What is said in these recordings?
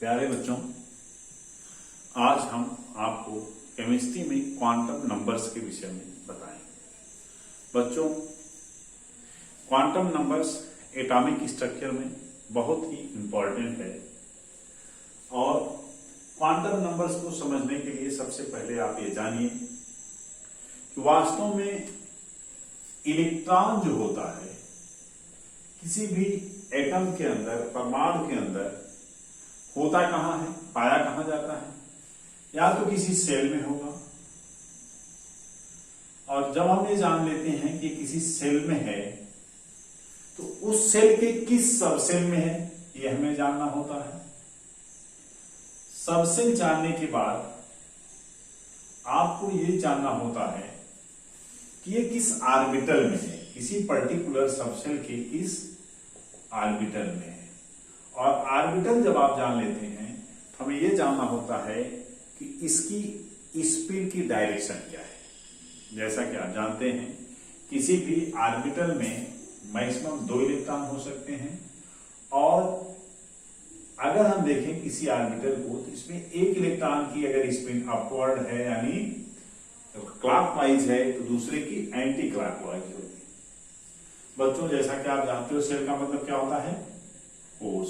प्यारे बच्चों, आज हम आपको केमिस्ट्री में क्वांटम नंबर्स के विषय में बताएंगे। बच्चों, क्वांटम नंबर्स एटॉमिक स्ट्रक्चर में बहुत ही इंपॉर्टेंट है और क्वांटम नंबर्स को समझने के लिए सबसे पहले आप ये जानिए कि वास्तव में इलेक्ट्रॉन जो होता है किसी भी एटम के अंदर, परमाणु के अंदर होता कहां है, पाया कहां जाता है? या तो किसी सेल में होगा, और जब हम ये जान लेते हैं कि किसी सेल में है तो उस सेल के किस सबसेल में है ये हमें जानना होता है। सबसेल जानने के बाद आपको ये जानना होता है कि ये किस ऑर्बिटल में है, किसी पर्टिकुलर सबसेल के किस ऑर्बिटल में है। और ऑर्बिटल जब आप जान लेते हैं तो हमें यह जानना होता है कि इसकी स्पिन की डायरेक्शन क्या है। जैसा कि आप जानते हैं किसी भी ऑर्बिटल में मैक्सिमम 2 इलेक्ट्रॉन हो सकते हैं, और अगर हम देखें किसी ऑर्बिटल को तो इसमें एक इलेक्ट्रॉन की अगर स्पिन अपवर्ड है यानी क्लॉकवाइज है तो दूसरे की एंटी क्लॉकवाइज होगी। बच्चों, जैसा कि आप जानते हो सेल का मतलब क्या होता है? कोश।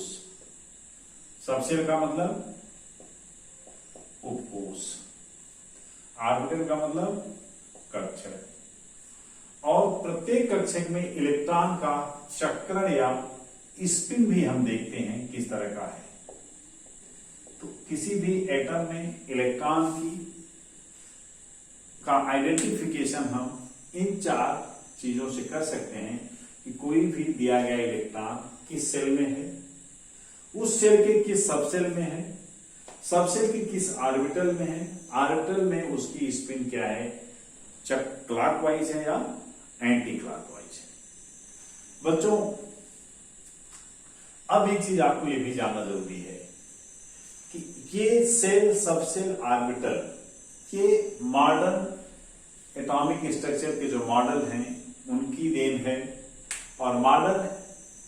सबसेल का मतलब उपकोश। ऑर्बिटल का मतलब कक्षक। और प्रत्येक कक्षक में इलेक्ट्रॉन का चक्रण या स्पिन भी हम देखते हैं किस तरह का है। तो किसी भी एटम में इलेक्ट्रॉन की का आइडेंटिफिकेशन हम इन 4 चीजों से कर सकते हैं कि कोई भी दिया गया इलेक्ट्रॉन किस सेल में है, उस सेल के किस सबसेल में है, सबसेल के किस ऑर्बिटल में है, ऑर्बिटल में उसकी स्पिन क्या है, क्लॉकवाइज है या एंटी क्लॉकवाइज है। बच्चों, अब एक चीज आपको यह भी जानना जरूरी है कि ये सेल, सबसेल, ऑर्बिटल के मॉडर्न एटॉमिक स्ट्रक्चर के जो मॉडल हैं उनकी देन है। और मॉडर्न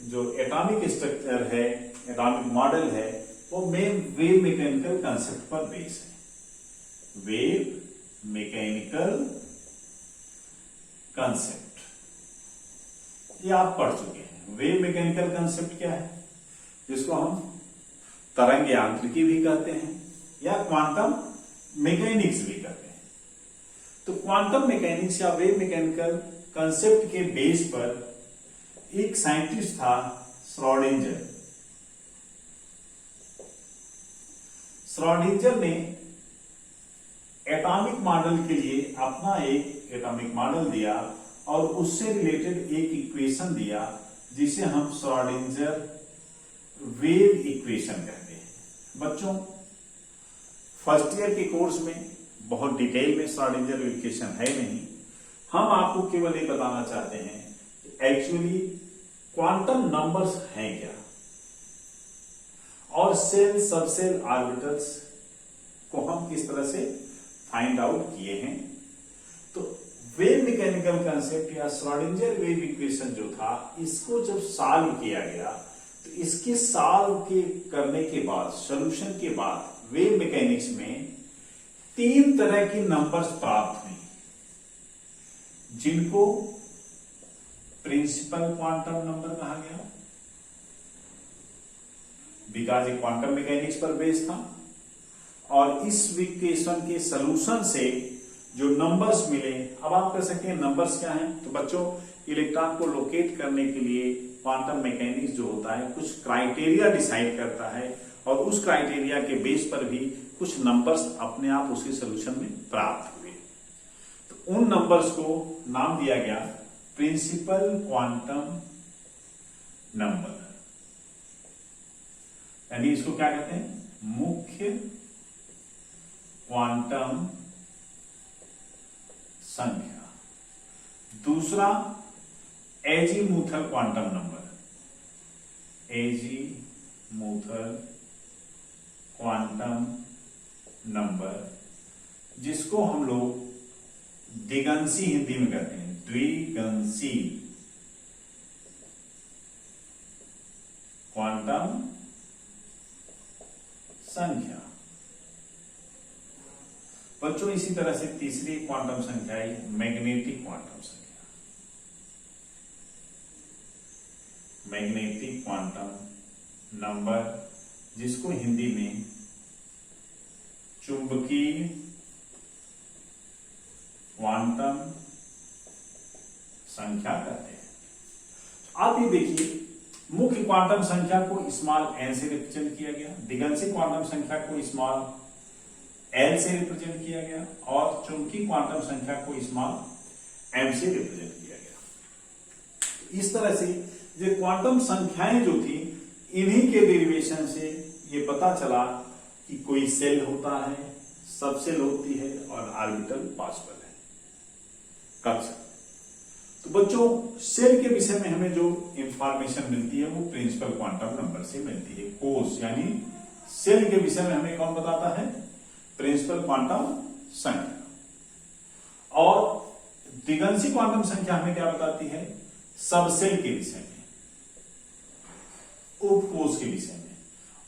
जो एटॉमिक स्ट्रक्चर है, एटॉमिक मॉडल है, वो वेव मैकेनिकल कंसेप्ट पर बेस है। वेव मैकेनिकल कंसेप्ट ये आप पढ़ चुके हैं। वेव मैकेनिकल कंसेप्ट क्या है, जिसको हम तरंग यांत्रिकी भी कहते हैं या क्वांटम मैकेनिक्स भी कहते हैं। तो क्वांटम मैकेनिक्स या वेव मैकेनिकल कंसेप्ट के बेस पर एक साइंटिस्ट था श्रोडिंगर। श्रोडिंगर ने एटॉमिक मॉडल के लिए अपना एक एटॉमिक मॉडल दिया और उससे रिलेटेड एक इक्वेशन दिया जिसे हम श्रोडिंगर वेव इक्वेशन कहते हैं। बच्चों, फर्स्ट ईयर के कोर्स में बहुत डिटेल में श्रोडिंगर इक्वेशन है नहीं, हम आपको केवल ये बताना चाहते हैं एक्चुअली क्वांटम नंबर्स हैं क्या, और सेल, सबसेल, ऑर्बिटल्स को हम किस तरह से फाइंड आउट किए हैं। तो वेव मैकेनिकल कंसेप्ट या श्रोडिंगर वेव इक्वेशन जो था, इसको जब सॉल्व किया गया तो इसके सॉल्व के करने के बाद, सॉल्यूशन के बाद वेव मैकेनिक्स में 3 तरह की नंबर्स प्राप्त हुई, जिनको प्रिंसिपल क्वांटम नंबर कहा गया, बिकॉज ये क्वांटम मैकेनिक्स पर बेस था। और इस इक्वेशन के सॉल्यूशन से जो नंबर्स मिले, अब आप कह सकते हैं नंबर्स क्या हैं। तो बच्चों, इलेक्ट्रॉन को लोकेट करने के लिए क्वांटम मैकेनिक्स जो होता है कुछ क्राइटेरिया डिसाइड करता है, और उस क्राइटेरिया के बेस पर भी कुछ नंबर्स अपने आप उसके सॉल्यूशन में प्राप्त हुए। तो उन नंबर्स को नाम दिया गया प्रिंसिपल क्वांटम नंबर, यानी इसको क्या कहते हैं? मुख्य क्वांटम संख्या। दूसरा azimuthal quantum number, azimuthal quantum number, जिसको हम लोग द्विगंशी हिंदी में कहते हैं, द्विगंशी क्वांटम संख्या। बच्चों इसी तरह से तीसरी क्वांटम संख्या है मैग्नेटिक क्वांटम संख्या। मैग्नेटिक क्वांटम नंबर, जिसको हिंदी में चुंबकीय क्वांटम संख्या कहते हैं। आप ये देखिए, मुख्य क्वांटम संख्या को स्मॉल n से रिप्रेजेंट किया गया, दिगंशी क्वांटम संख्या को स्मॉल l से रिप्रेजेंट किया गया और चुंबकीय क्वांटम संख्या को स्मॉल m से रिप्रेजेंट किया गया। इस तरह से जो क्वांटम संख्याएं जो थी, इन्हीं के डेरिवेशन से ये पता चला कि कोई सेल होता है, सब सेल होती है और ऑर्बिटल पॉसिबल है, कक्षक। तो बच्चों सेल के विषय में हमें जो इंफॉर्मेशन मिलती है वो प्रिंसिपल क्वांटम नंबर से मिलती है। कोष यानी सेल के विषय में हमें कौन बताता है? प्रिंसिपल क्वांटम संख्या। और दिगंशी क्वांटम संख्या हमें क्या बताती है? सबसेल के विषय में, उपकोष के विषय में।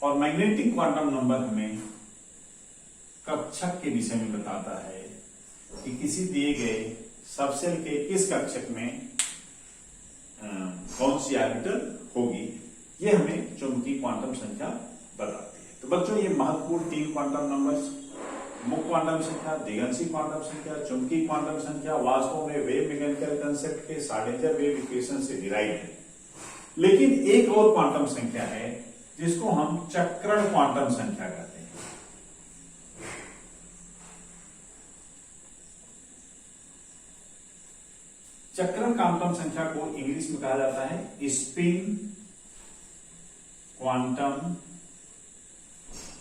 और मैग्नेटिक क्वांटम नंबर हमें कक्षक के विषय में बताता है कि किसी दिए गए सबसेल के किस कक्षक में कौन सी ऑर्बिटल होगी, ये हमें चुंबकीय क्वांटम संख्या बताती है। तो बच्चों ये महत्वपूर्ण 3 क्वांटम नंबर्स, मुख्य क्वांटम संख्या, दिगंशी क्वांटम संख्या, चुंबकीय क्वांटम संख्या, वास्तव में वेव मैकेनिकल कंसेप्ट के श्रोडिंगर वेव इक्वेशन से डिराइव है। लेकिन एक और क्वांटम संख्या है जिसको हम चक्रण क्वांटम संख्या कहते हैं। चक्रण क्वांटम संख्या को इंग्लिश में कहा जाता है स्पिन क्वांटम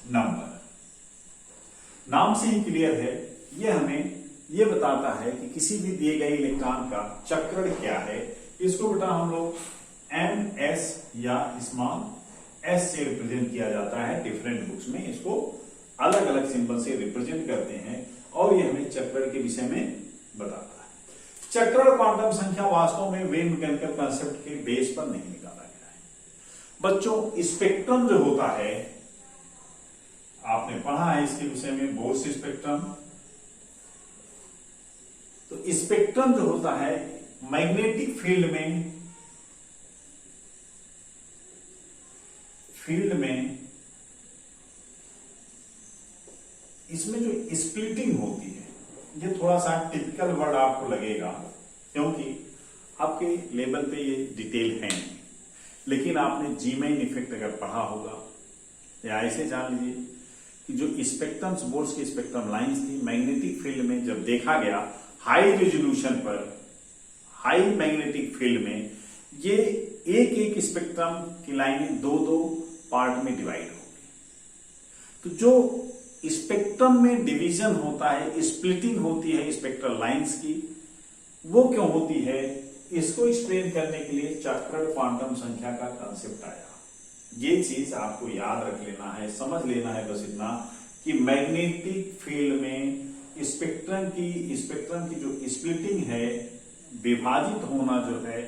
नंबर। नाम से ही क्लियर है, ये हमें ये बताता है कि किसी भी दिए गए इलेक्ट्रॉन का चक्रण क्या है। इसको बेटा हम लोग एम एस या स्मॉल एस से रिप्रेजेंट किया जाता है। डिफरेंट बुक्स में इसको अलग अलग सिंबल से रिप्रेजेंट करते हैं और ये हमें चक्रण के विषय में बताता है। चक्रण क्वांटम संख्या वास्तव में वेव मैकेनिकल कंसेप्ट के बेस पर नहीं निकाला गया है। बच्चों स्पेक्ट्रम जो होता है, आपने पढ़ा है इसके विषय में, बोर्स स्पेक्ट्रम। तो स्पेक्ट्रम जो होता है मैग्नेटिक फील्ड में इसमें जो स्प्लिटिंग होती है, ये थोड़ा सा टिपिकल वर्ड आपको लगेगा क्योंकि आपके लेवल पे ये डिटेल है नहीं, लेकिन आपने जीमेन इफेक्ट अगर पढ़ा होगा या ऐसे जान लीजिए कि जो स्पेक्ट्रम्स, बोर्स की स्पेक्ट्रम लाइंस थी मैग्नेटिक फील्ड में, जब देखा गया हाई रेजोल्यूशन पर, हाई मैग्नेटिक फील्ड में, ये एक एक स्पेक्ट्रम की लाइनें 2-2 पार्ट में डिवाइड होगी। तो जो स्पेक्ट्रम में डिवीजन होता है, स्प्लिटिंग होती है स्पेक्ट्रल लाइंस की, वो क्यों होती है, इसको एक्सप्लेन करने के लिए चक्रण क्वांटम संख्या का कंसेप्ट आया। ये चीज आपको याद रख लेना है, समझ लेना है बस इतना कि मैग्नेटिक फील्ड में स्पेक्ट्रम की जो स्प्लिटिंग है, विभाजित होना जो है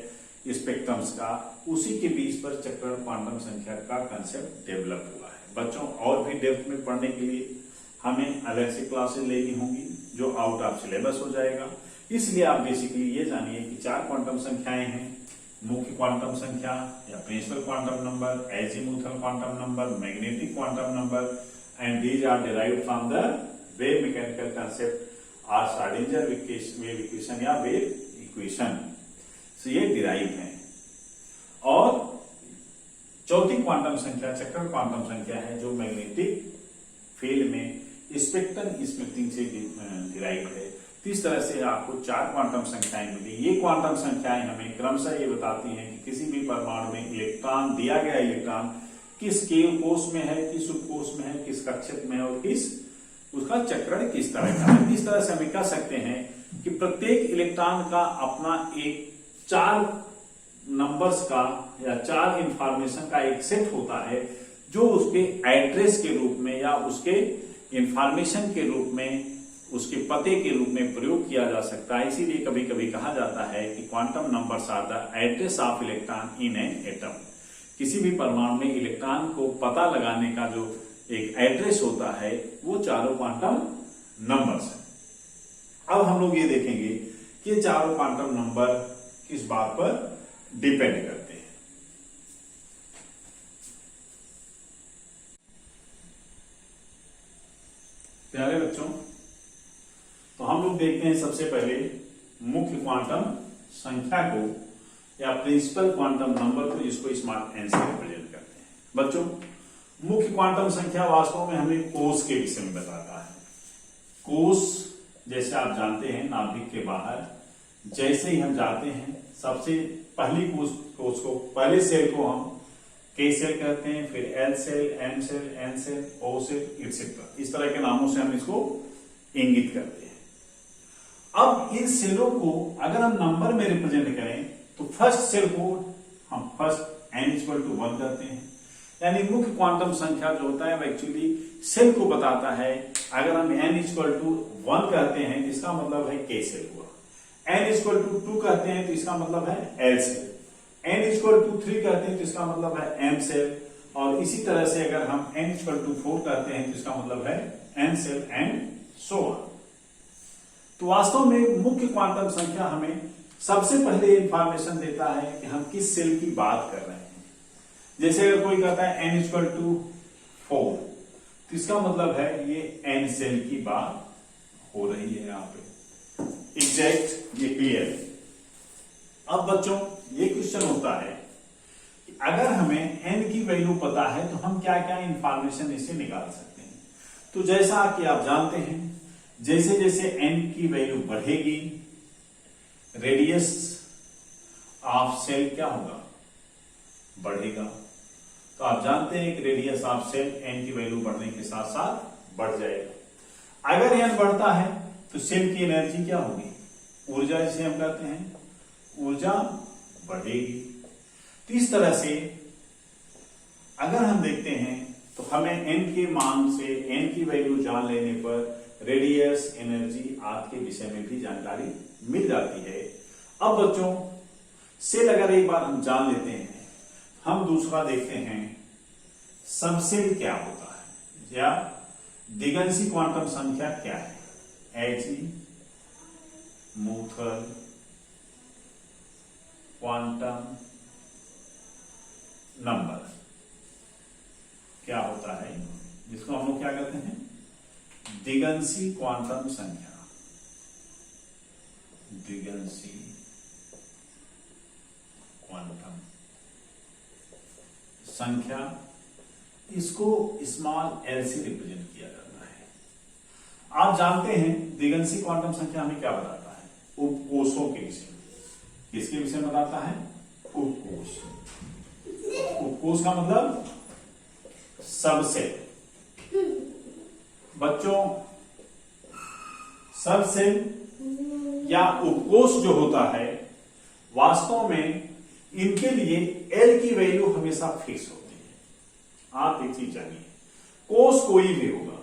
स्पेक्ट्रम्स का, उसी के बीच पर चक्रण क्वांटम संख्या का कंसेप्ट डेवलप हुआ है। बच्चों और भी डेप्थ में पढ़ने के लिए हमें अलग से क्लासेस लेनी होंगी जो आउट ऑफ सिलेबस हो जाएगा। इसलिए आप बेसिकली ये जानिए कि 4 क्वांटम संख्याएं हैं, मुख्य क्वांटम संख्या या principal quantum number, azimuthal quantum number, magnetic quantum number, and these are derived from the wave mechanical concept और श्रोडिंगर वेव इक्वेशन या वेव इक्वेशन से ये डिराइव है। और चौथी क्वांटम संख्या चक्रण क्वांटम संख्या है जो मैग्नेटिक फील्ड में स्पेक्ट्रम स्प्लिटिंग से डिराइव है। तो इस तरह से आपको 4 क्वांटम संख्याएं मिली। ये क्वांटम संख्याएं हमें क्रमशः ये बताती हैं कि किसी भी परमाणु में इलेक्ट्रॉन, दिया गया इलेक्ट्रॉन किस केंद्र कोष में है, किस उपकोष में है, किस कक्षक में है और किस उसका चक्रण किस तरह का है। इस तरह से हम कह सकते हैं कि प्रत्येक इलेक्ट्रॉन का अपना एक 4 नंबर्स का या 4 इंफॉर्मेशन का एक सेट होता है जो उसके एड्रेस के रूप में या उसके इंफॉर्मेशन के रूप में, उसके पते के रूप में प्रयोग किया जा सकता है। इसीलिए कभी कभी कहा जाता है कि quantum numbers are the address of electron in an atom. किसी भी परमाणु में इलेक्ट्रॉन को पता लगाने का जो एक एड्रेस होता है, वो चारों क्वांटम नंबर्स हैं। अब हम लोग ये देखेंगे कि ये चारों क्वांटम नंबर किस बात पर डिपेंड करते हैं। प्यारे बच्चों, तो हम लोग देखते हैं सबसे पहले मुख्य क्वांटम संख्या को या प्रिंसिपल क्वांटम नंबर को, जिसको स्मॉल एन से रिप्रेजेंट करते हैं। बच्चों, मुख्य क्वांटम संख्या वास्तव में हमें कोष के विषय में बताता है। कोष जैसे आप जानते हैं, नाभिक के बाहर जैसे ही हम जाते हैं, सबसे पहली कोष को, पहले सेल को हम के सेल कहते हैं, फिर L cell, M cell, N cell, O cell etcetera, इस तरह के नामों से हम इसको इंगित करते हैं। अब इन सेलों को अगर हम नंबर में रिप्रेजेंट करें तो फर्स्ट सेल को हम फर्स्ट n = 1 कहते हैं। यानी मुख्य क्वांटम संख्या जो होता है वो एक्चुअली सेल को बताता है। अगर हम n = 1 कहते हैं तो इसका मतलब है के सेल हुआ, n = 2 कहते हैं तो इसका मतलब है एल सेल, n = 3 कहते हैं तो इसका मतलब है एम सेल, और इसी तरह से अगर हम n = 4 कहते हैं तो इसका मतलब है n shell and so on. तो वास्तव में मुख्य क्वांटम संख्या हमें सबसे पहले इंफॉर्मेशन देता है कि हम किस सेल की बात कर रहे हैं। जैसे अगर कोई कहता है n = 4 तो इसका मतलब है ये n सेल की बात हो रही है। यहाँ पे एग्जैक्ट, ये क्लियर है। अब बच्चों, ये क्वेश्चन होता है कि अगर हमें n की वैल्यू पता है तो हम क्या क्या इंफॉर्मेशन इससे निकाल सकते हैं। तो जैसा कि आप जानते हैं, जैसे जैसे n की वैल्यू बढ़ेगी, रेडियस ऑफ सेल क्या होगा, बढ़ेगा। तो आप जानते हैं कि रेडियस ऑफ सेल n की वैल्यू बढ़ने के साथ साथ बढ़ जाएगा। अगर n बढ़ता है तो सेल की एनर्जी क्या होगी, ऊर्जा जिसे हम कहते हैं, ऊर्जा बढ़ेगी। तो इस तरह से अगर हम देखते हैं तो हमें n के मान से, n की वैल्यू जान लेने पर रेडियस, एनर्जी आदि के विषय में भी जानकारी मिल जाती है। अब बच्चों, सेल अगर एक बार हम जान लेते हैं, हम दूसरा देखते हैं सबसेल क्या होता है या दिगंशी क्वांटम संख्या क्या है। He मूथल क्वांटम नंबर क्या होता है, जिसको हम लोग क्या कहते हैं, दिगंशी क्वांटम संख्या। दिगंशी क्वांटम संख्या, इसको स्मॉल एल से रिप्रेजेंट किया जाता है। आप जानते हैं दिगंशी क्वांटम संख्या हमें क्या बताता है, उपकोषों के विषय में। किसके विषय में बताता है, उपकोष। उपकोष का मतलब सबसेल। बच्चों, सबसेल या उपकोष जो होता है, वास्तव में इनके लिए एल की वैल्यू हमेशा फिक्स होती है। आप एक चीज जानिए, कोष कोई भी होगा,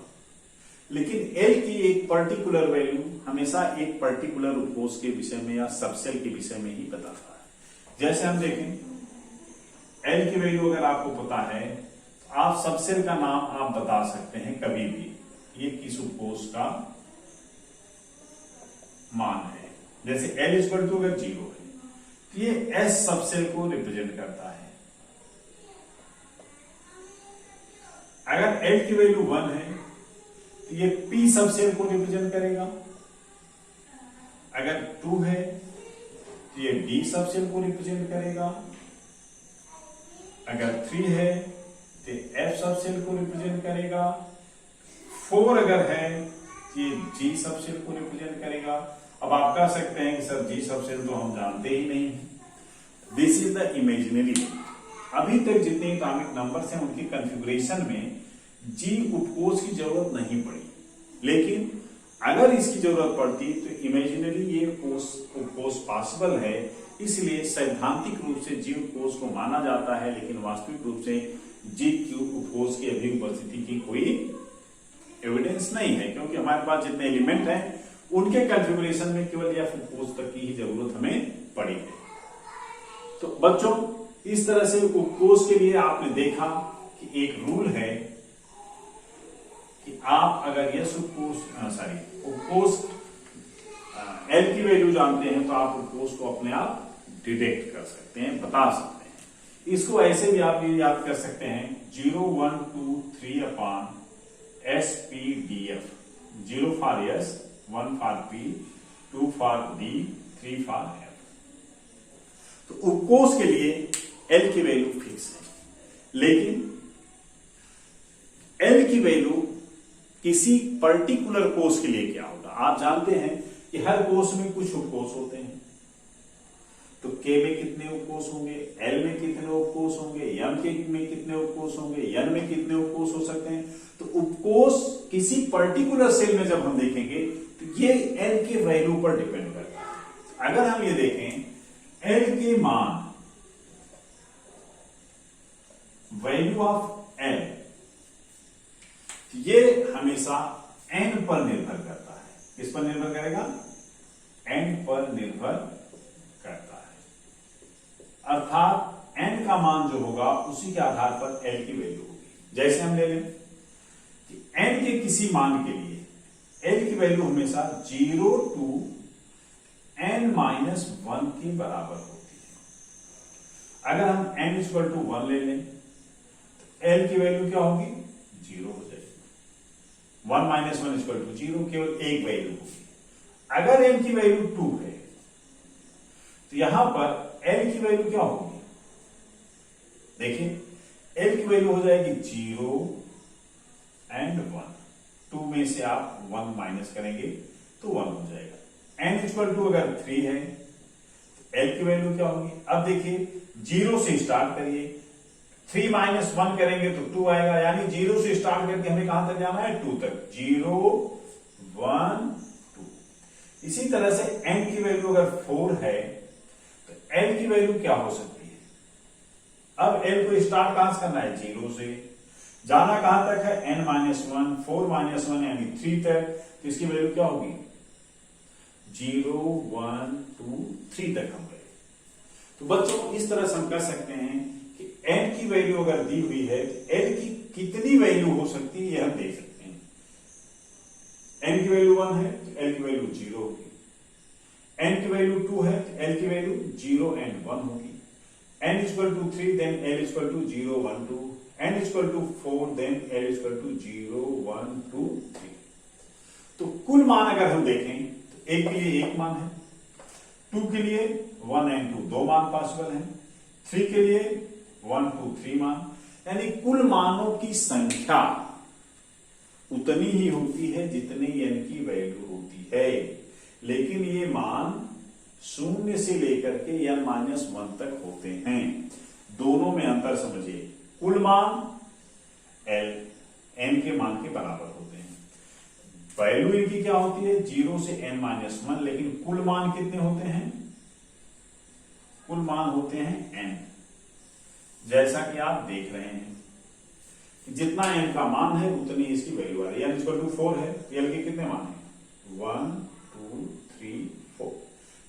लेकिन एल की एक पर्टिकुलर वैल्यू हमेशा एक पर्टिकुलर उपकोष के विषय में या सबसेल के विषय में ही बताता है। जैसे हम देखें, एल की वैल्यू अगर आपको पता है, आप सबसेल का नाम आप बता सकते हैं कभी भी, ये किस उपकोष का मान है। जैसे L = अगर 0 है तो ये S सबसेल को रिप्रेजेंट करता है। अगर L की वैल्यू 1 है तो ये P सबसेल को रिप्रेजेंट करेगा। अगर 2 है तो ये D सबसेल को रिप्रेजेंट करेगा। अगर 3 है तो F सबसेल को रिप्रेजेंट करेगा। 4 अगर है तो ये G सबसेल को रिप्रेजेंट करेगा। अब आप कह सकते हैं कि सर G सबसेल तो हम जानते ही नहीं है। This is the imaginary. अभी तक जितने एटॉमिक नंबर्स हैं उनकी कॉन्फ़िगरेशन में G उपकोष की जरूरत नहीं पड़ी, लेकिन अगर इसकी जरूरत पड़ती तो इमेजिनरी ये उपकोष पॉसिबल है। इसलिए सैद्धांतिक रूप से G उपकोष को माना जाता है, लेकिन वास्तविक रूप से G उपकोष की अभी उपस्थिति की कोई एविडेंस नहीं है, क्योंकि हमारे पास जितने एलिमेंट हैं उनके कॉन्फ़िगरेशन में केवल यह उपकोष तक की ही जरूरत हमें पड़ी है। तो बच्चों, इस तरह से उपकोष के लिए आपने देखा कि एक रूल है आप अगर यस उपकोष एल की वैल्यू जानते हैं तो आप उपकोष को अपने आप डिटेक्ट कर सकते हैं, बता सकते हैं। इसको ऐसे भी आप ये याद कर सकते हैं 0 1 2 3 upon SPDF। 0 for yes, 1 for P, 2 for D, 3 for F। तो उपकोष के लिए L की वैल्यू फिक्स है, लेकिन L की वैल्यू किसी पर्टिकुलर कोष के लिए क्या होगा। आप जानते हैं कि हर कोष में कुछ उपकोष होते हैं, तो K में कितने उपकोष होंगे, L में कितने उपकोष होंगे, M में कितने उपकोष होंगे, N में कितने उपकोष हो सकते हैं। तो उपकोष किसी पर्टिकुलर सेल में जब हम देखेंगे तो ये L के वैल्यू पर डिपेंड करता है। अगर हम ये देखें L के मान, वैल्यू ऑफ L, ये हमेशा N पर निर्भर करता है। किस पर निर्भर करेगा? N पर निर्भर करता है। अर्थात N का मान जो होगा उसी के आधार पर L की वैल्यू होगी। जैसे हम ले लें कि N के किसी मान के लिए L की वैल्यू हमेशा 0 to N-1 के बराबर होती है। अगर हम N=1 ले लें तो L की वैल्यू क्या होगी? 0 हो जाएगी। 1 - 1 = 0, केवल एक वैल्यू होगी। अगर N की वैल्यू 2 है तो यहां पर L की वैल्यू क्या होगी? देखिए L की वैल्यू हो जाएगी 0 and 1। 2 में से आप 1 माइनस करेंगे तो 1 हो जाएगा। N=2 अगर 3 है तो L की वैल्यू क्या होगी? अब देखिए 0 से स्टार्ट करिए, 3 - 1 करेंगे तो 2 आएगा, यानी 0 से स्टार्ट करके हमें कहां तक जाना है? 2 तक। 0 1 2। इसी तरह से N की वैल्यू अगर 4 है तो L की वैल्यू क्या हो सकती है? अब L को स्टार्ट कहां से करना है? 0 से। जाना कहां तक है? N-1, 4 - 1 यानी 3 तक। तो इसकी वैल्यू क्या होगी? 0 1 2 3 तक हम गए। तो बच्चों इस तरह से हम कह सकते हैं कि N की वैल्यू अगर दी हुई है तो L की कितनी वैल्यू हो सकती है, यह हम देख सकते हैं। N की वैल्यू 1 है तो L की वैल्यू 0 होगी। N की वैल्यू 2 है तो L की वैल्यू 0 and 1 होगी। N=3 then L=0 1 2। N=4 then L=0 1 2 3। तो कुल मान अगर हम देखें तो एक के लिए एक मान है, 2 के लिए 1 and 2 दो मान पॉसिबल हैं, 3 के लिए 1 2 3 मान, यानी कुल मानों की संख्या उतनी ही होती है जितनी N की वैल्यू होती है। लेकिन ये मान 0 से लेकर के N-1 तक होते हैं। दोनों में अंतर समझिए। कुल मान L N के मान के बराबर होते हैं। वैल्यू इनकी क्या होती है? 0 से N-1, लेकिन कुल मान कितने होते हैं? कुल मान होते हैं N। जैसा कि आप देख रहे हैं कि जितना N का मान है उतनी इसकी वैल्यू आ रही है। N=4 है तो L के कितने मान है? 1 2 3 4।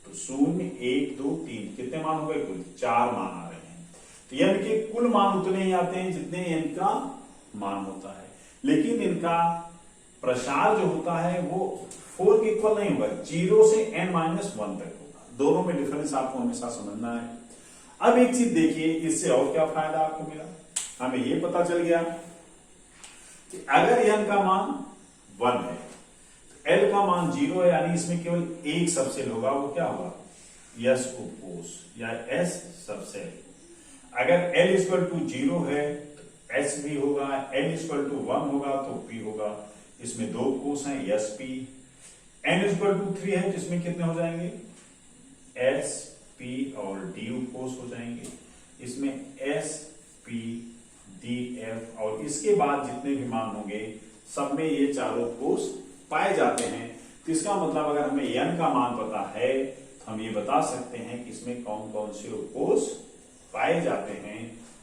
तो 0 1 2 3 कितने मान हो गए? कुल 4 मान आ रहे हैं। तो N के कुल मान उतने ही आते हैं जितने N का मान होता है, लेकिन इनका प्रसार जो होता है वो 4 के इक्वल नहीं होगा, 0 से N-1 तक होगा। दोनों में डिफरेंस आपको हमेशा समझना है। अब एक चीज देखिए, इससे और क्या फायदा आपको मिला? हमें ये पता चल गया कि अगर N का मान 1 है तो L का मान 0 है, यानी इसमें केवल एक सबसेल होगा। वो क्या होगा? यस उपकोष या S सबसेल। अगर L=0 है तो S भी होगा, L=1 होगा तो P होगा। इसमें दो कोष हैं यस P। N=3 है जिसमें कितने हो जाएंगे? S P और D उपकोष हो जाएंगे। इसमें S P D F और इसके बाद जितने भी मान होंगे सब में ये चारों कोष पाए जाते हैं। तो इसका मतलब अगर हमें N का मान पता है तो हम ये बता सकते हैं कि इसमें कौन कौन से उपकोष पाए जाते हैं।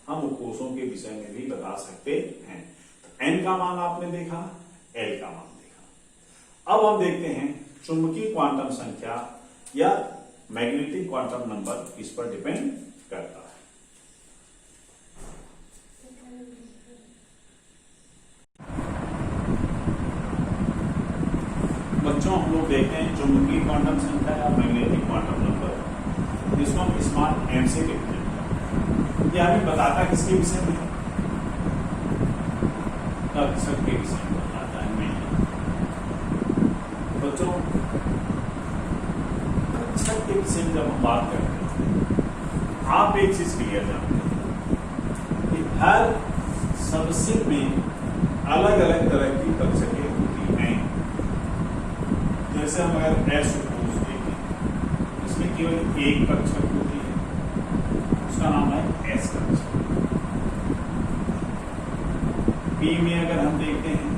हम उपकोषों के विषय में भी बता सकते हैं। तो N का मान आपने देखा, L का मान देखा। अब हम देखते हैं चुंबकीय क्वांटम संख्या या मैग्नेटिक क्वांटम नंबर किस पर डिपेंड करता है। बच्चों हम लोग देखते हैं चुंबकीय क्वांटम संख्या या मैग्नेटिक क्वांटम नंबर, जिसको हम स्मॉल एम से रिप्रेजेंट करते हैं। ये हमें बताता किसके विषय में, कक्षक के विषय में बताता है। मैं बच्चों कक्षक के विषय में जब हम बात करते हैं, आप एक चीज क्लियर जानते हैं कि हर सबसेट में अलग अलग तरह की कक्षकें होती हैं। जैसे हम अगर एस सपोज देखें, इसमें केवल एक कक्षक होती है, उसका नाम है एस कक्षक। पी में अगर हम देखते हैं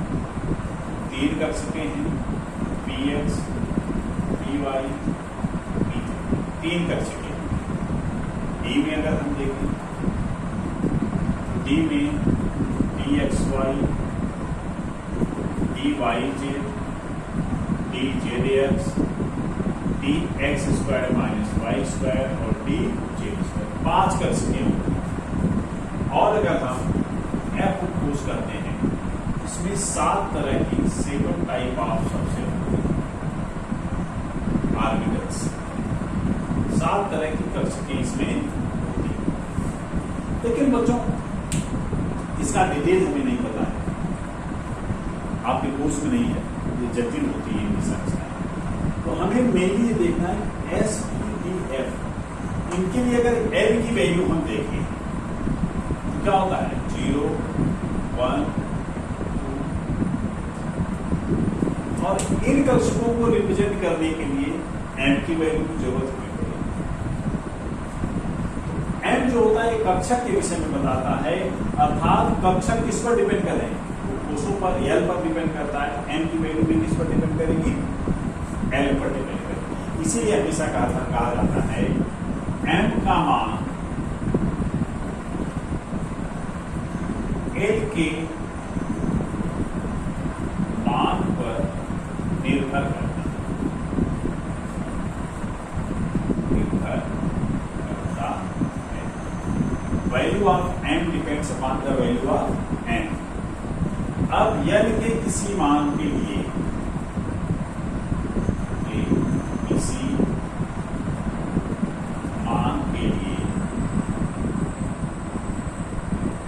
तीन कक्षकें हैं, P X, P Y, P, तीन कक्षकें। डी में अगर हम देखें, डी में D X Y, D Y Z, D Z X, D X square minus Y square और डी जेड स्क्वायर, 5 कक्षकें होती हैं। और अगर हम एफ यूज करते हैं, इसमें 7 तरह की 7 टाइप ऑफ सबसे ऑर्बिटल्स, 7 तरह की कक्षकें इसमें होती हैं। लेकिन बच्चों इसका डिटेल हमें नहीं पता है, आपके कोर्स में नहीं है, ये जटिल होती है इनकी संख्या। तो हमें मेनली ये देखना है एस डी एफ, इनके लिए अगर एल की वैल्यू हम देखें तो क्या होता है 0, 1, 2, और इन कक्षकों को रिप्रेजेंट करने के लिए एम की वैल्यू की जरूरत नहीं पड़ेगी। एम जो होता है कक्षक के विषय में बताता है, अर्थात कक्षक किस पर डिपेंड कर रहे हैं, कोषों पर, एल पर डिपेंड करता है। एम की वैल्यू भी किस पर डिपेंड करेगी, एल पर डिपेंड करेगी। इसीलिए हमेशा कहा जाता है एम का मान एल के मान पर निर्भर करता है। Value of m depends upon the value of n. अब एल के किसी मान के लिए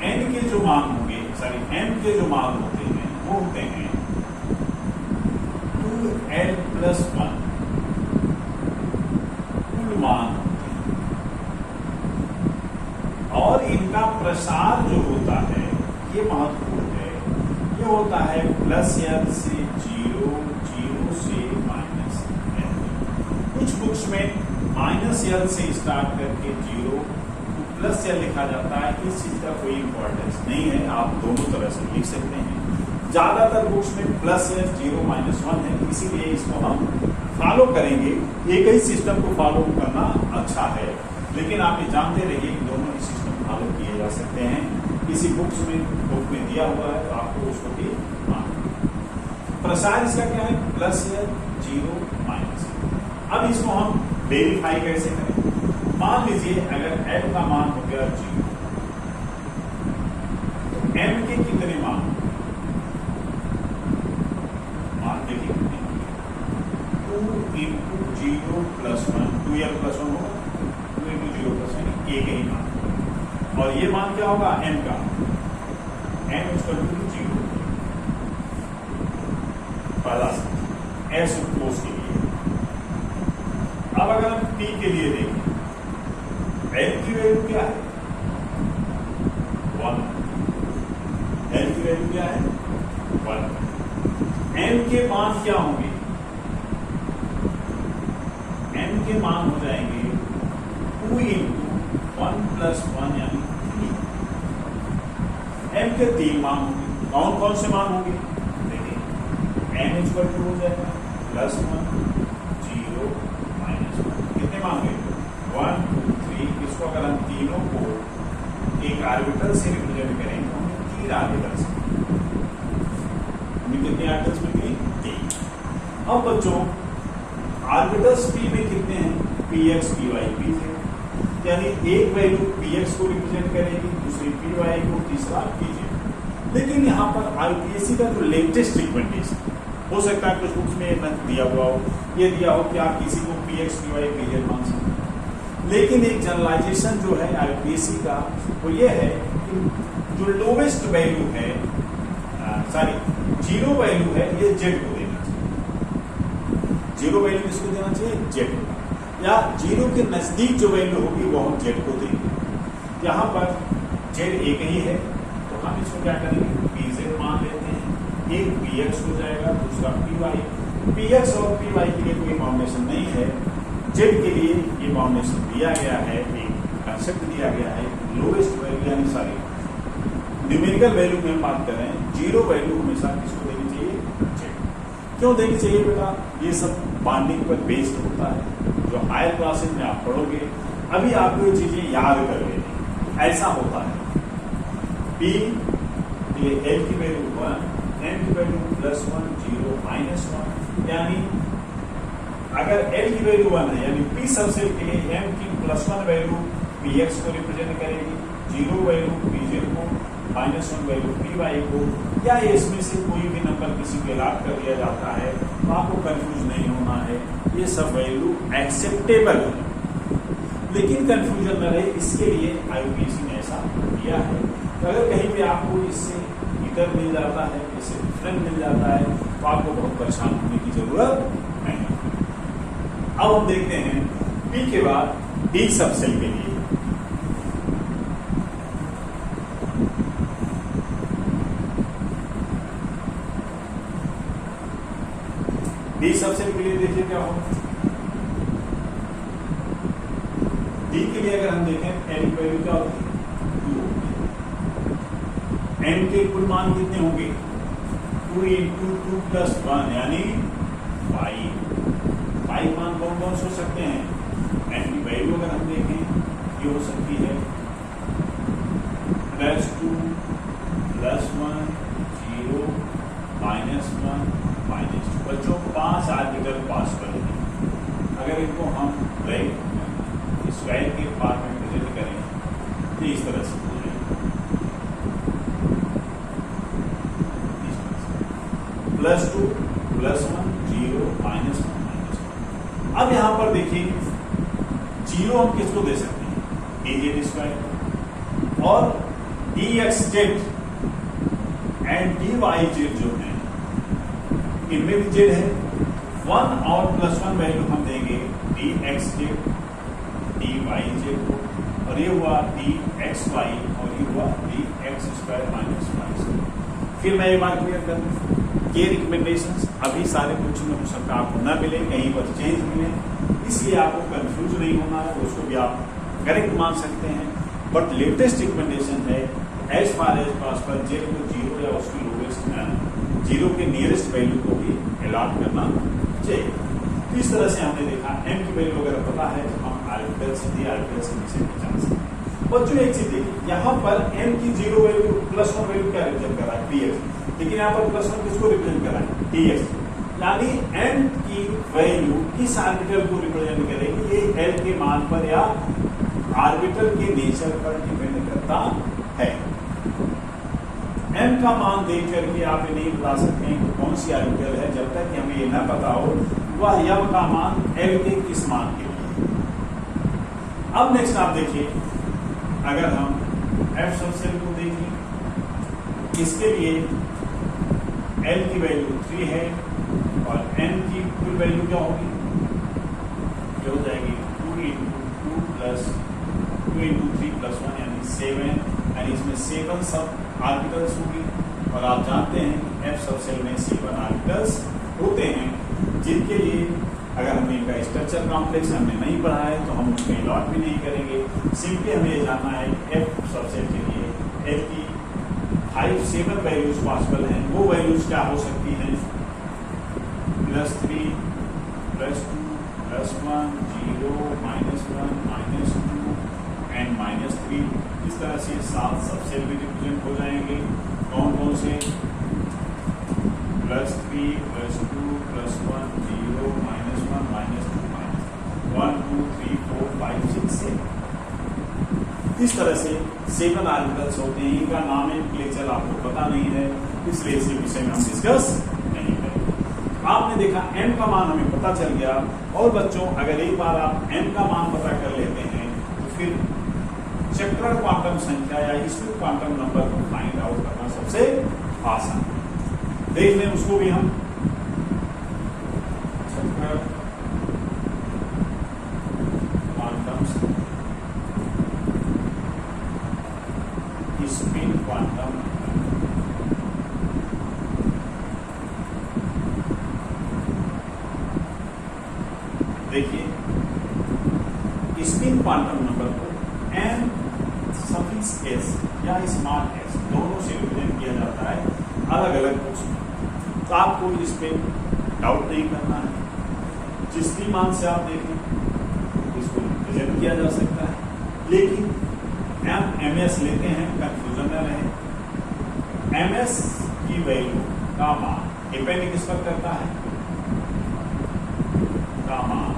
एन के जो मान होंगे, सॉरी एम के जो मान होते हैं वो होते हैं 2l+1 कुल मान होते हैं। और इनका प्रसार जो होता है ये महत्वपूर्ण है, ये होता है +l से 0, 0 से -l। कुछ बुक्स में -l से स्टार्ट करके 0 +l लिखा जाता है। इस चीज का कोई इंपॉर्टेंस नहीं है, आप दोनों तरह से लिख सकते हैं। ज्यादातर बुक्स में +l 0 -1 है, इसीलिए इसको हम फॉलो करेंगे। एक ही सिस्टम को फॉलो करना अच्छा है, लेकिन आप ये जानते रहिए कि दोनों ही सिस्टम फॉलो किए जा सकते हैं। किसी बुक में दिया हुआ है तो आपको उसको भी मानना। प्रसार इसका क्या है, +l 0 -l। अब इसको हम वेरीफाई कैसे करें, मान लीजिए अगर m का मान हो गया 0, तो m के कितने मान देखिए, 2 × 0 + 1, 2l+1 होगा, 2 × 0 + 1 एक ही मान, और ये मान क्या होगा m का, m = 0। पहला s कोष के लिए। अब अगर हम p के लिए देखें, एल की वैल्यू क्या है 1, एल की वैल्यू क्या है 1। एम के मान क्या होंगे, एम के मान हो जाएंगे 2 × 1 + 1 यानी 3। एम के 3 मान होंगे, कौन कौन से मान होंगे देखिए, एम = हो जाएगा +1, 0 -1, कितने मान होंगे 1, 2, 3। इसको अगर हम तीनों को एक ऑर्बिटल से रिप्रेजेंट करें तो हमें 3 ऑर्बिटल्स, हमें कितने ऑर्बिटल्स मिलेंगे 3। अब बच्चों ऑर्बिटल्स p में कितने हैं, px, py, pz, यानी एक वैल्यू px को रिप्रेजेंट करेगी, दूसरी py को, तीसरा pz। लेकिन यहाँ पर आईपीएससी का जो लेटेस्ट रिकमेंडेशन, हो सकता है कुछ बुक्स में ये दिया हुआ हो, ये दिया हो कि आप किसी को px py पीरियड मान सकते हैं। लेकिन एक जनरलाइजेशन जो है आईपीएससी का वो ये है कि जो लोवेस्ट वैल्यू है, जीरो वैल्यू है, ये जेड को देना चाहिए। जीरो वैल्यू किसको देना चाहिए? जेड को। या जीरो के नजदीक जो वैल्यू होगी वो हम जेड को देंगे। यहाँ पर जेड एक ही है तो हम इसको क्या करेंगे? पीजेड मान लेते हैं। एक px हो जाएगा, दूसरा py। px और py के लिए कोई बाउंडेशन नहीं है, जेड के लिए ये बाउंडेशन दिया गया है, एक कंसेप्ट दिया गया है। लोवेस्ट वैल्यू यानी न्यूमेरिकल वैल्यू में बात करें, जीरो वैल्यू हमेशा किसको देनी चाहिए? जेड। क्यों देनी चाहिए बेटा? ये सब बॉन्डिंग पर बेस्ड होता है, जो हायर क्लासेज में आप पढ़ोगे। अभी आपको ये चीजें याद कर लेनी। ऐसा होता है p ये l की वैल्यू 1, m की वैल्यू +1, 0, -1, यानी अगर l की वैल्यू 1 है यानी p सबसेट के लिए m की +1 वैल्यू px को रिप्रेजेंट करेगी, 0 वैल्यू pz को, -1 वैल्यू py को, या इसमें से कोई भी नंबर किसी के अलॉट कर दिया जाता है तो आपको कंफ्यूज नहीं होना है। ये सब वैल्यू एक्सेप्टेबल है, लेकिन कंफ्यूजन न रहे इसके लिए आईपीएससी ने ऐसा दिया है। तो अगर कहीं भी आपको इससे मीटर मिल जाता है, इससे डिफरेंट मिल जाता है, तो आपको बहुत परेशान होने की जरूरत नहीं। अब हम देखते हैं पी के बाद डी सबसेल के लिए। डी सबसेल के लिए देखिए क्या हो। डी के लिए अगर हम देखें एन की वैल्यू क्या होती है? 2 होगी। एन के कुल मान कितने होंगे? 2 × 2 + 1 यानी 5 मान कौन कौन से हो सकते हैं? एन की वैल्यू अगर हम देखें ये हो सकती है +2, +1, 0, -1, -2। बच्चों 5 आर्बिटल पास करेंगे। अगर इनको हम स्क्वायर के पार्ट में प्रेजेंट करें तो इस तरह से हो जाएगा, +2, +1, 0, -1, -1। अब यहां पर देखिए 0 हम किसको दे सकते हैं? dz² और dxz एंड dyz जो है इनमें भी z है। 1 और +1 वैल्यू हम देंगे dxz, dyz को, और ये हुआ dxy और ये हुआ dx² -y²। फिर मैं ये बात क्लियर कर दूं, ये रिकमेंडेशंस अभी सारे कुछ में हो सकता है आपको न मिले, कहीं पर चेंज मिले, इसलिए आपको कंफ्यूज नहीं होना है, उसको भी आप करेक्ट मान सकते हैं। बट लेटेस्ट रिकमेंडेशन है as far as possible z को 0 या उसकी लोवेस्ट 0 के नियरेस्ट वैल्यू को भी अलॉट करना चाहिए। तो इस तरह से हमने देखा m की वैल्यू अगर पता है तो हम आर्बिटल सीधे आर्बिटल से पहचान सकते हैं। बच्चों एक चीज देखिए, यहाँ पर m की 0 वैल्यू +1 वैल्यू क्या रिप्रेजेंट कर रहा है? dx। लेकिन यहाँ पर +1 किसको रिप्रेजेंट कर रहा है? dx। यानी m की वैल्यू किस आर्बिटल को रिप्रेजेंट करेगी? ये l के मान पर या आर्बिटल के नेचर पर डिपेंड करता है। m का मान देख करके आप ये नहीं बता सकते हैं कि कौन सी आर्बिटल है जब तक कि हमें ये न पता हो वह m का मान l के किस मान के लिए। अब नेक्स्ट आप देखिए, अगर हम f सबसेल को देखें, इसके लिए l की वैल्यू 3 है और n की कुल वैल्यू क्या होगी? ये हो जाएगी 2 × 3 + 1 यानी 7, यानी इसमें 7 सब आर्बिटल्स होगी। और आप जानते हैं एफ सबसेल में 7 आर्बिटल्स होते हैं, जिनके लिए अगर हमें इनका स्ट्रक्चर कॉम्प्लेक्स हमने नहीं पढ़ा है तो हम उसमें अलॉट भी नहीं करेंगे। सिंपली हमें ये जानना है एफ सबसेल के लिए एफ की 7 वैल्यूज पॉसिबल हैं। वो वैल्यूज क्या हो सकती हैं? +3, +2, +1, 0, -1, -2 एंड -3। इस तरह से 7 सबसेल भी रिप्रेजेंट हो जाएंगे। कौन कौन से? +3, +2, +1, 0, -1, -2, 1, 2, 3, 4, 5, 6, 7। इस तरह से 7 आर्बिटल्स होते हैं। इनका नाम है क्लेचर आपको पता नहीं है, इसलिए इसी विषय में हम डिस्कस नहीं करेंगे। आपने देखा m का मान हमें पता चल गया। और बच्चों अगर एक बार आप m का मान पता कर लेते हैं तो फिर चक्र क्वांटम संख्या या स्पिन क्वांटम नंबर को फाइंड आउट करना सबसे आसान है। देख लें उसको भी हम। चक्र क्वांटम स्पिन क्वांटम देखिए स्पिन क्वांटम नंबर को m सफिक्स s या स्मॉल s दोनों से रिप्रेजेंट किया जाता है अलग अलग बुक्स में। तो आपको इस पे डाउट नहीं करना है। जिस भी मान से आप देखें इसको रिप्रेजेंट किया जा सकता है, लेकिन ms लेते हैं, कंफ्यूजन न रहे। ms की वैल्यू का मान डिपेंड किस पर करता है? का मान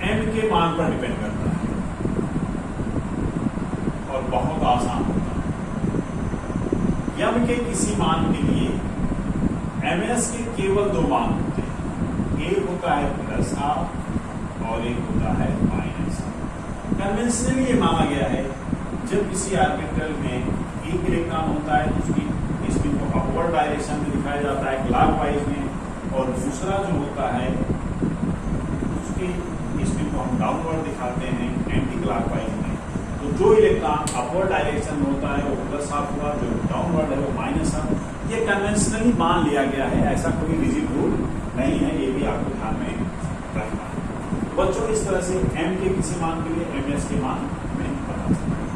m के मान पर डिपेंड करता है और बहुत आसान होता है। m के किसी मान के लिए ms के केवल दो मान होते हैं, एक होता है प्लस हाफ और एक होता है माइनस हाफ। कन्वेंशनली ये माना गया है जब किसी ऑर्बिटल में एक इलेक्ट्रॉन होता है तो उसकी स्पिन को अपवर्ड डायरेक्शन में दिखाया जाता है क्लॉकवाइज में, और दूसरा जो होता है उसकी स्पिन को हम डाउनवर्ड दिखाते हैं एंटी क्लॉकवाइज में। तो जो इलेक्ट्रॉन अपवर्ड डायरेक्शन में होता है वो प्लस हाफ हुआ, जो डाउनवर्ड है वो माइनस हाफ। ये कन्वेंशनली मान लिया गया है, ऐसा कोई रिजिड रूल नहीं है, ये भी आपको ध्यान में रखना है। बच्चों इस तरह से m के किसी मान के लिए ms के मान हमें पता चलता है।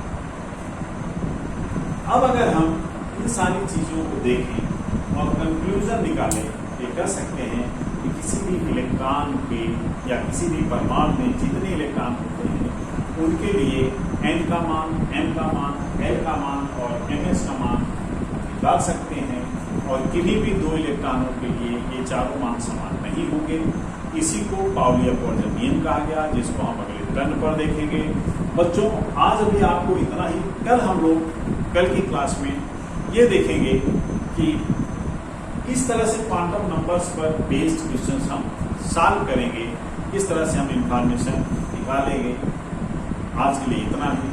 अब अगर हम इन सारी चीजों को देखें और कंक्लूजन निकालें, ये कर सकते हैं कि किसी भी इलेक्ट्रॉन के या किसी भी परमाणु में जितने इलेक्ट्रॉन होते हैं उनके लिए n का मान, m का मान, l का मान और ms का मान निकाल सकते हैं, और किन्हीं भी दो इलेक्ट्रॉनों के लिए ये चारों मान समान नहीं होंगे। इसी को पाउली अपवर्जन नियम कहा गया, जिसको हम अगले टर्न पर देखेंगे। बच्चों आज अभी आपको इतना ही। कल हम लोग कल की क्लास में ये देखेंगे कि किस तरह से क्वांटम नंबर्स पर बेस्ड क्वेश्चंस हम सॉल्व करेंगे, किस तरह से हम इंफॉर्मेशन निकालेंगे। आज के लिए इतना ही।